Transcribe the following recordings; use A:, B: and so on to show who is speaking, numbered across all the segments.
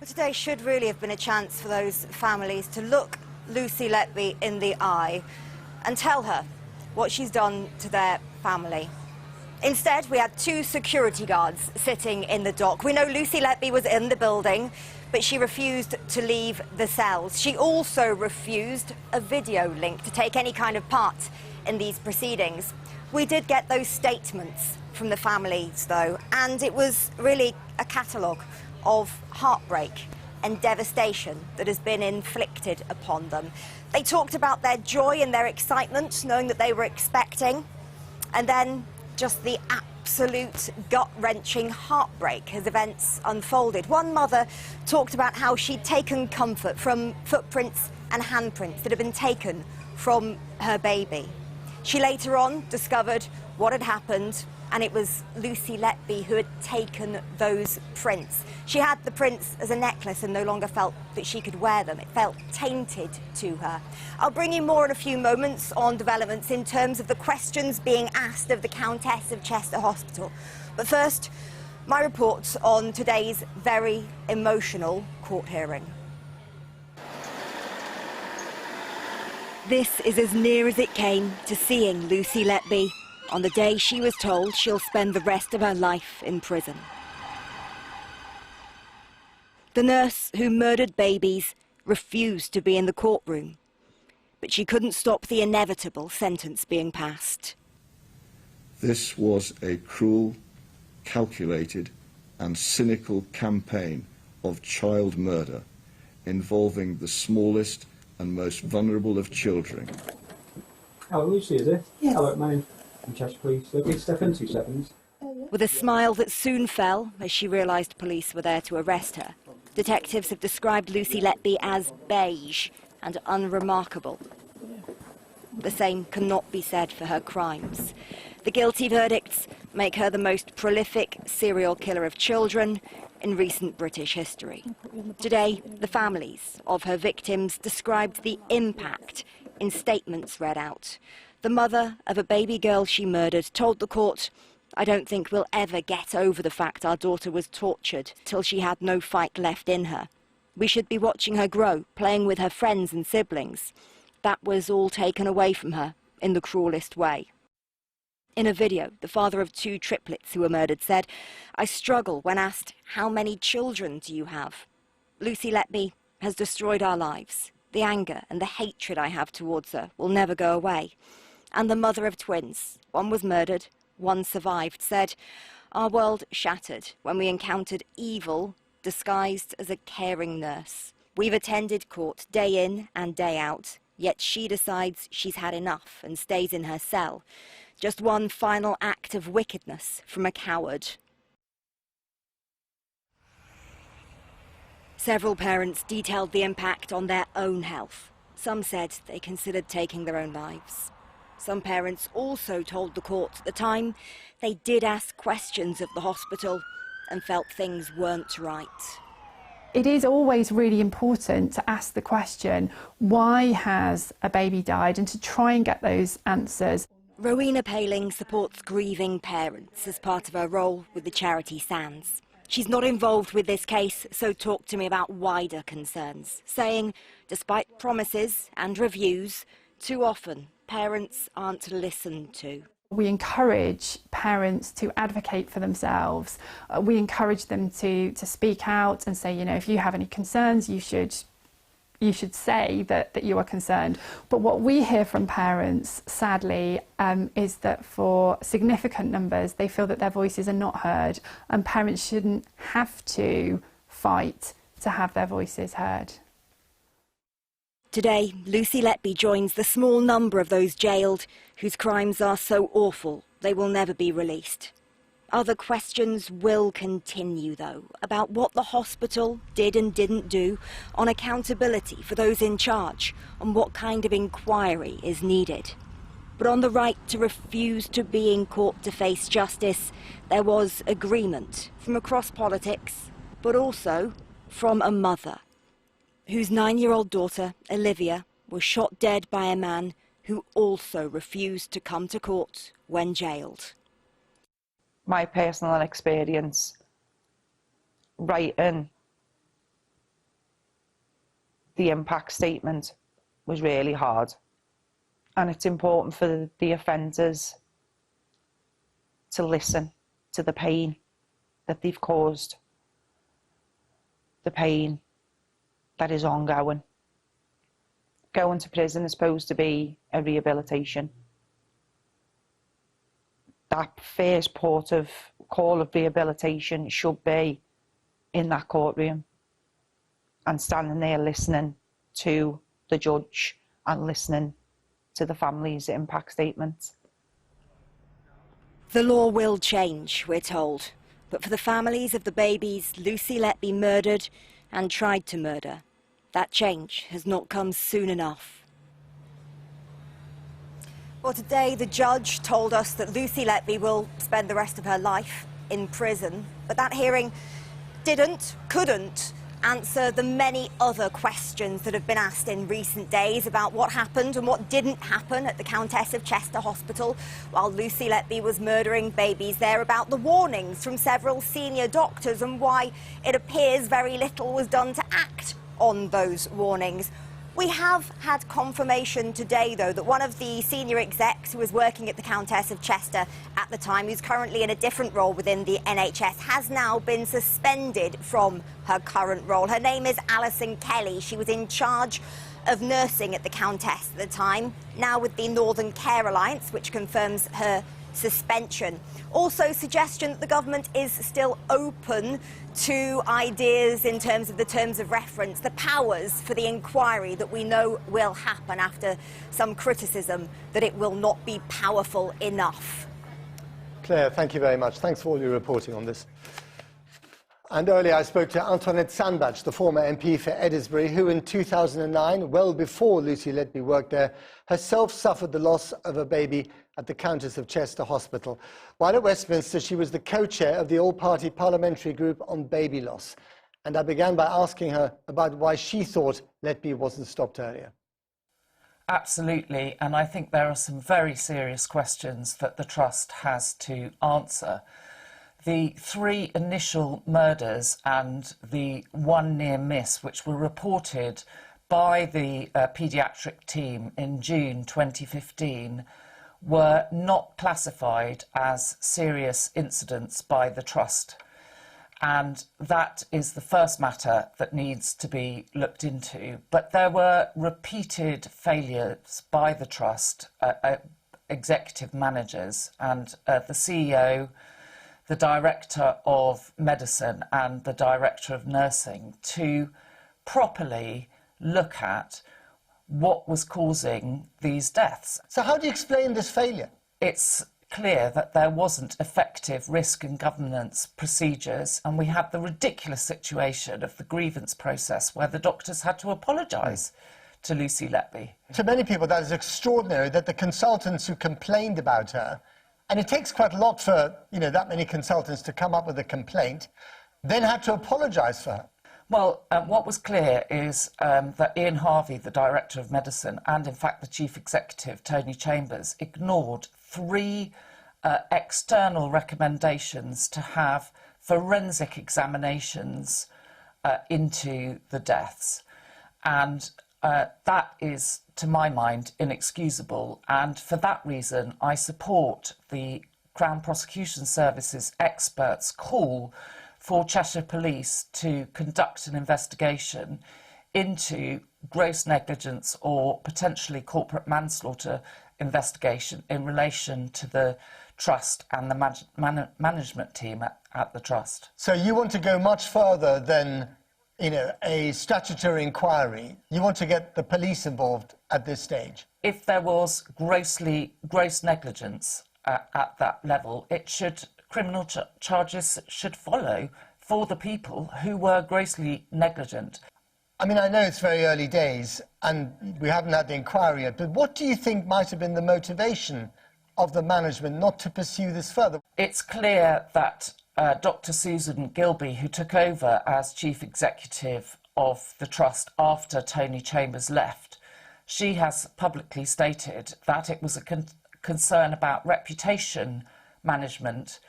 A: But today should really have been a chance for those families to look Lucy Letby in the eye and tell her what she's done to their family. Instead, we had two security guards sitting in the dock. We know Lucy Letby was in the building, but she refused to leave the cells. She also refused a video link to take any kind of part in these proceedings. We did get those statements from the families, though, and it was really a catalogue of heartbreak and devastation that has been inflicted upon them. They talked about their joy and their excitement, knowing that they were expecting, and then just the absolute gut-wrenching heartbreak as events unfolded. One mother talked about how she'd taken comfort from footprints and handprints that had been taken from her baby. She later on discovered what had happened, and it was Lucy Letby who had taken those prints. She had the prints as a necklace and no longer felt that she could wear them. It felt tainted to her. I'll bring you more in a few moments on developments in terms of the questions being asked of the Countess of Chester Hospital. But first, my report on today's very emotional court hearing. This is as near as it came to seeing Lucy Letby on the day she was told she'll spend the rest of her life in prison. The nurse who murdered babies refused to be in the courtroom, but she couldn't stop the inevitable sentence being passed.
B: This was a cruel, calculated and cynical campaign of child murder involving the smallest and most vulnerable of children.
C: Hello, Lucy, is it? Yeah. Hello, my name's Chester Police. Please step in 2 seconds.
A: With a smile that soon fell as she realised police were there to arrest her, detectives have described Lucy Letby as beige and unremarkable. The same cannot be said for her crimes. The guilty verdicts make her the most prolific serial killer of children in recent British history. Today, the families of her victims described the impact in statements read out. The mother of a baby girl she murdered told the court, "I don't think we'll ever get over the fact our daughter was tortured till she had no fight left in her. We should be watching her grow, playing with her friends and siblings. That was all taken away from her in the cruelest way." In a video, the father of 2 triplets who were murdered said, "I struggle when asked, how many children do you have? Lucy Letby has destroyed our lives. The anger and the hatred I have towards her will never go away." And the mother of twins, one was murdered, one survived, said, "Our world shattered when we encountered evil disguised as a caring nurse. We've attended court day in and day out, yet she decides she's had enough and stays in her cell. Just one final act of wickedness from a coward." Several parents detailed the impact on their own health. Some said they considered taking their own lives. Some parents also told the court at the time they did ask questions of the hospital and felt things weren't right.
D: It is always really important to ask the question, why has a baby died, and to try and get those answers.
A: Rowena Paling supports grieving parents as part of her role with the charity SANS. She's not involved with this case, so talked to me about wider concerns, saying, despite promises and reviews, too often parents aren't listened to.
D: We encourage parents to advocate for themselves. We encourage them to speak out and say, you know, if you have any concerns, you should say that you are concerned. But what we hear from parents, sadly, is that for significant numbers, they feel that their voices are not heard, and parents shouldn't have to fight to have their voices heard.
A: Today, Lucy Letby joins the small number of those jailed whose crimes are so awful they will never be released. Other questions will continue, though, about what the hospital did and didn't do, on accountability for those in charge, on what kind of inquiry is needed. But on the right to refuse to be in court to face justice, there was agreement from across politics, but also from a mother whose 9-year-old daughter, Olivia, was shot dead by a man who also refused to come to court when jailed.
E: My personal experience writing the impact statement was really hard. And it's important for the offenders to listen to the pain that they've caused, the pain that is ongoing. Going to prison is supposed to be a rehabilitation. That first port of call of rehabilitation should be in that courtroom and standing there listening to the judge and listening to the family's impact statements.
A: The law will change, we're told, but for the families of the babies Lucy Letby murdered and tried to murder, that change has not come soon enough. Well, today the judge told us that Lucy Letby will spend the rest of her life in prison, but that hearing couldn't answer the many other questions that have been asked in recent days about what happened and what didn't happen at the Countess of Chester Hospital while Lucy Letby was murdering babies there, about the warnings from several senior doctors and why it appears very little was done to act on those warnings. We have had confirmation today, though, that one of the senior execs who was working at the Countess of Chester at the time, who's currently in a different role within the NHS, has now been suspended from her current role. Her name is Alison Kelly. She was in charge of nursing at the Countess at the time, now with the Northern Care Alliance, which confirms her suspension. Also, suggestion that the government is still open to ideas in terms of the terms of reference, the powers for the inquiry that we know will happen after some criticism that it will not be powerful enough.
F: Claire, thank you very much. Thanks for all your reporting on this. And earlier I spoke to Antoinette Sandbach, the former MP for Edinburgh, who in 2009, well before Lucy Letby worked there, herself suffered the loss of a baby at the Countess of Chester Hospital. While at Westminster, she was the co-chair of the all-party parliamentary group on baby loss. And I began by asking her about why she thought Letby wasn't stopped earlier.
G: Absolutely, and I think there are some very serious questions that the Trust has to answer. The 3 initial murders and the 1 near miss, which were reported by the paediatric team in June 2015, were not classified as serious incidents by the Trust. And that is the first matter that needs to be looked into. But there were repeated failures by the Trust, executive managers, and the CEO, the Director of Medicine and the Director of Nursing to properly look at what was causing these deaths.
F: So how do you explain this failure?
G: It's clear that there wasn't effective risk and governance procedures, and we had the ridiculous situation of the grievance process where the doctors had to apologise to Lucy Letby.
F: To many people, that is extraordinary, that the consultants who complained about her, and it takes quite a lot for, that many consultants to come up with a complaint, then had to apologise for her.
G: Well, what was clear is that Ian Harvey, the Director of Medicine, and in fact the Chief Executive, Tony Chambers, ignored 3 external recommendations to have forensic examinations into the deaths. And that is, to my mind, inexcusable. And for that reason, I support the Crown Prosecution Service's experts' call for Cheshire Police to conduct an investigation into gross negligence or potentially corporate manslaughter investigation in relation to the Trust and the management team at the Trust.
F: So you want to go much further than, a statutory inquiry. You want to get the police involved at this stage?
G: If there was gross negligence at that level, criminal charges should follow for the people who were grossly negligent.
F: I mean, I know it's very early days and we haven't had the inquiry yet, but what do you think might have been the motivation of the management not to pursue this further?
G: It's clear that Dr. Susan Gilby, who took over as Chief Executive of the Trust after Tony Chambers left, she has publicly stated that it was a concern about reputation management.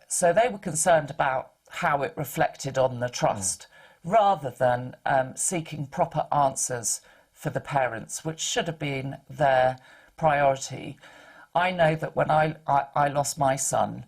G: So they were concerned about how it reflected on the Trust rather than seeking proper answers for the parents, which should have been their priority. I know that when I lost my son,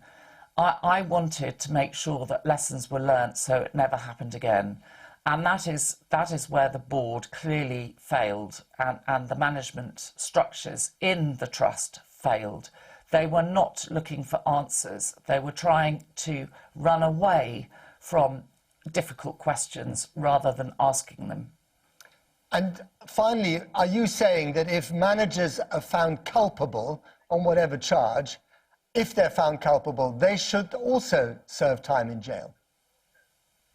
G: I wanted to make sure that lessons were learnt so it never happened again. And that is where the board clearly failed, and the management structures in the trust failed. They were not looking for answers. They were trying to run away from difficult questions rather than asking them.
F: And finally, are you saying that if managers are found culpable on whatever charge, if they're found culpable, they should also serve time in jail?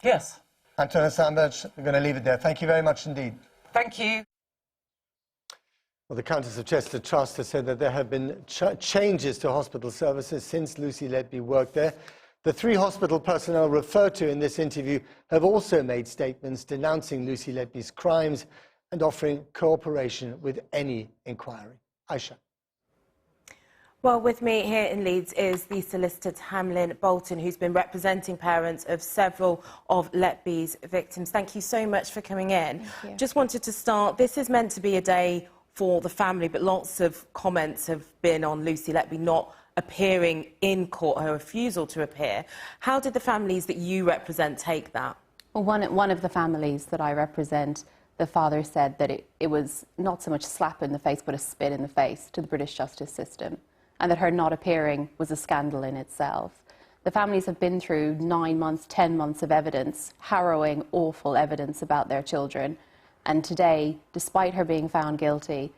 G: Yes.
F: Antoinette Sandbach, we're going to leave it there. Thank you very much indeed.
G: Thank you.
F: Well, the Countess of Chester Trust has said that there have been changes to hospital services since Lucy Letby worked there. The 3 hospital personnel referred to in this interview have also made statements denouncing Lucy Letby's crimes and offering cooperation with any inquiry. Aisha.
H: Well, with me here in Leeds is the solicitor Hamlin Bolton, who's been representing parents of several of Letby's victims. Thank you so much for coming in. Just wanted to start, this is meant to be a day for the family, but lots of comments have been on Lucy Letby not appearing in court, her refusal to appear. How did the families that you represent take that?
I: Well, one of the families that I represent, the father said that it was not so much slap in the face, but a spit in the face to the British justice system, and that her not appearing was a scandal in itself. The families have been through 9 months, 10 months of evidence, harrowing, awful evidence about their children. And today, despite her being found guilty,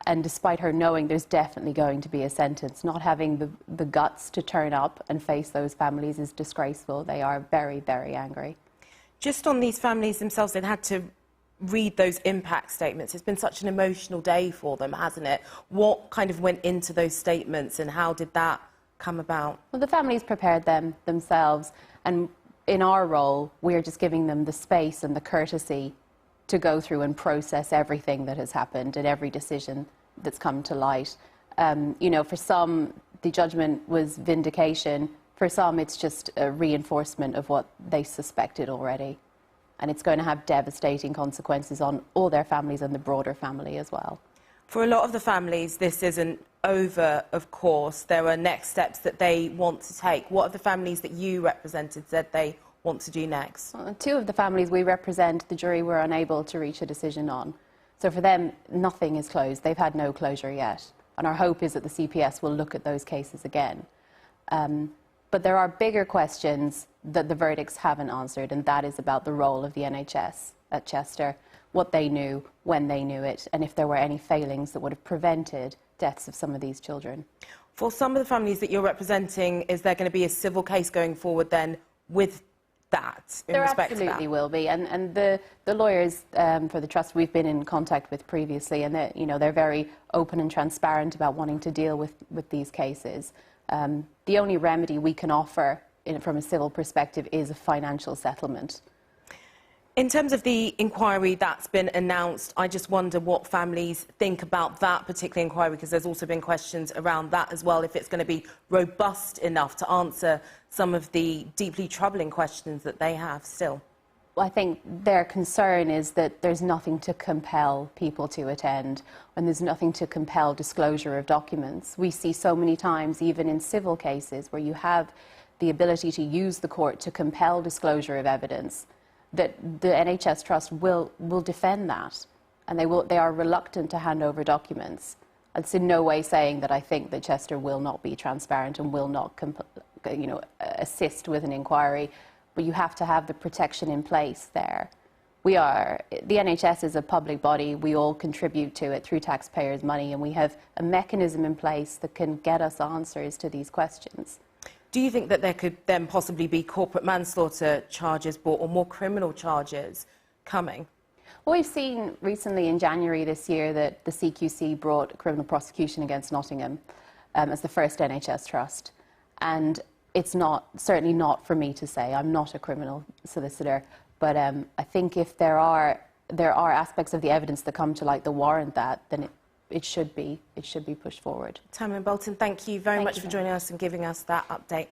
I: and despite her knowing there's definitely going to be a sentence, not having the guts to turn up and face those families is disgraceful. They are very, very angry.
H: Just on these families themselves, they've had to read those impact statements. It's been such an emotional day for them, hasn't it? What kind of went into those statements and how did that come about?
I: Well, the families prepared them themselves, and in our role, we're just giving them the space and the courtesy to go through and process everything that has happened and every decision that's come to light. You know, for some, the judgment was vindication. For some, it's just a reinforcement of what they suspected already. And it's going to have devastating consequences on all their families and the broader family as well.
H: For a lot of the families, this isn't over, of course. There are next steps that they want to take. What have the families that you represented said they want to do next?
I: Well, 2 of the families we represent, the jury were unable to reach a decision on. So for them, nothing is closed. They've had no closure yet. And our hope is that the CPS will look at those cases again. But there are bigger questions that the verdicts haven't answered, and that is about the role of the NHS at Chester, what they knew, when they knew it, and if there were any failings that would have prevented deaths of some of these children.
H: For some of the families that you're representing, is there going to be a civil case going forward then with that, in respect to that?
I: There absolutely will be, and the lawyers for the Trust we've been in contact with previously, and they're very open and transparent about wanting to deal with these cases. The only remedy we can offer from a civil perspective is a financial settlement.
H: In terms of the inquiry that's been announced, I just wonder what families think about that particular inquiry, because there's also been questions around that as well, if it's going to be robust enough to answer some of the deeply troubling questions that they have still.
I: Well, I think their concern is that there's nothing to compel people to attend, and there's nothing to compel disclosure of documents. We see so many times, even in civil cases, where you have the ability to use the court to compel disclosure of evidence, that the NHS Trust will defend that, and they are reluctant to hand over documents. It's in no way saying that I think that Chester will not be transparent and will not assist with an inquiry, but you have to have the protection in place there. The NHS is a public body, we all contribute to it through taxpayers' money, and we have a mechanism in place that can get us answers to these questions.
H: Do you think that there could then possibly be corporate manslaughter charges brought, or more criminal charges coming?
I: Well, we've seen recently in January this year that the CQC brought a criminal prosecution against Nottingham as the first NHS Trust. And it's certainly not for me to say. I'm not a criminal solicitor. But I think if there are aspects of the evidence that come to light that warrant that, then it should be pushed forward.
H: Hamlin Bolton, thank you very much for joining us and giving us that update.